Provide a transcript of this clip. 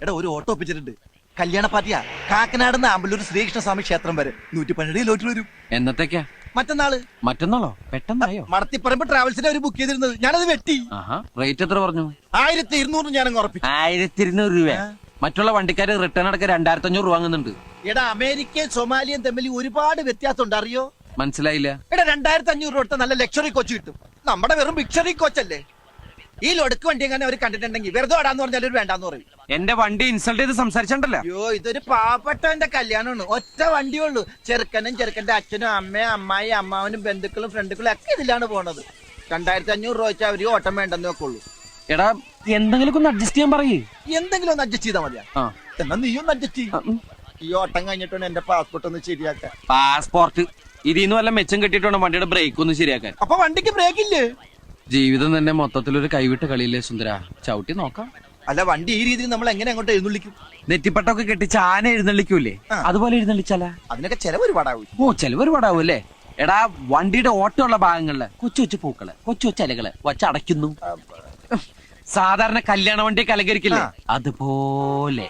എടാ ഒരു ഓട്ടോ ഒപ്പിച്ചിട്ടുണ്ട്. കല്യാണ പാർട്ടിയാ. കാക്കനാട് ആമ്പല്ലൂർ ശ്രീകൃഷ്ണ സ്വാമി ക്ഷേത്രം വരെ 112 ലോട്ടിൽ വരും. എന്നത്തേക്കാ? മറ്റന്നാള്. മറ്റന്നാളോ? പെട്ടെന്നായോ? മടത്തിപ്പറമ്പ് ട്രാവൽസിനെ ഒരു ബുക്ക് ചെയ്തിരുന്നത്, ഞാനത് വെട്ടി. റേറ്റ് എത്ര പറഞ്ഞു? 1200 ഞാനങ്ങ് ഉറപ്പിച്ചു. 1200 രൂപ. മറ്റുള്ള വണ്ടിക്കാര് റിട്ടേൺ അടക്കം 2500 രൂപ വാങ്ങുന്നുണ്ട്. എടാ അമേരിക്കയും സൊമാലിയും തമ്മിൽ ഒരുപാട് വ്യത്യാസം ഉണ്ട്, അറിയോ? മനസ്സിലായില്ല. എടാ 2500 രൂപ നല്ല ലക്ഷറി കോച്ച് കിട്ടും. നമ്മുടെ വെറും ബിക്ഷറി കോച്ചല്ലേ. ഈ ലൊടുക്ക് വണ്ടി എങ്ങനെ അവർ കണ്ടിട്ടുണ്ടെങ്കിൽ വെറുതെ ഓടാന്ന് പറഞ്ഞാൽ ഒരു വേണ്ടാന്ന് പറയും. എന്റെ വണ്ടി ഇൻസൾട്ട് ചെയ്ത് സംസാരിച്ചിട്ടുണ്ടല്ലോ. അയ്യോ, ഇതൊരു പാവപ്പെട്ടവന്റെ കല്യാണമാണ്. ഒറ്റ വണ്ടിയേ ഉള്ളൂ. ചെറുക്കനും ചെറുക്കന്റെ അച്ഛനും അമ്മയും അമ്മായി അമ്മാവനും ബന്ധുക്കളും ഫ്രണ്ടുക്കളും ഒക്കെ ഇതിലാണ് പോണത്. 2500 രൂപ വെച്ചാൽ അവര് ഓട്ടം വേണ്ടെന്ന് വെക്കുള്ളൂ. എടാ എന്തെങ്കിലും ഒന്ന് അഡ്ജസ്റ്റ് ചെയ്യാൻ പറയേ. എന്തെങ്കിലും ഒന്ന് അഡ്ജസ്റ്റ് ചെയ്താൽ മതിയാ. എന്നാ നീ ഒന്ന് അഡ്ജസ്റ്റ് ചെയ്യും. ഈ ഓട്ടം കഴിഞ്ഞിട്ടാണ് എന്റെ പാസ്പോർട്ട് ഒന്ന് ശരിയാക്കാൻ. പാസ്പോർട്ട് ഇതിന്ന് വല്ല മെച്ചം കെട്ടിട്ടോ വണ്ടിയുടെ ബ്രേക്ക് ഒന്ന് ശരിയാക്കാൻ. അപ്പൊ വണ്ടിക്ക് ബ്രേക്ക് ഇല്ലേ? ജീവിതം തന്നെ മൊത്തത്തിലൊരു കൈവിട്ട കളിയില്ലേ സുന്ദര. ചവിട്ടി നോക്കാം. അല്ല, വണ്ടി ഈ രീതിയിൽ നമ്മൾ എങ്ങനെ അങ്ങോട്ട് എഴുന്നള്ളിക്കും? നെറ്റിപ്പട്ടൊക്കെ കെട്ടിച്ച് ആന എഴുന്നള്ളിക്കൂലേ, അതുപോലെ എഴുന്നള്ളിച്ചാല. അതിനൊക്കെ ചെലവ് ഒരുപാടാവും. ഓ, ചെലവ് ഒരുപാടാവും അല്ലേ. എടാ വണ്ടിയുടെ ഓട്ടമുള്ള ഭാഗങ്ങളില് കൊച്ചു കൊച്ചു പൂക്കള്, കൊച്ചു കൊച്ചു ഇലകള് വച്ചടയ്ക്കുന്നു. സാധാരണ കല്യാണ വണ്ടി കലകരിക്കില്ലേ, അതുപോലെ.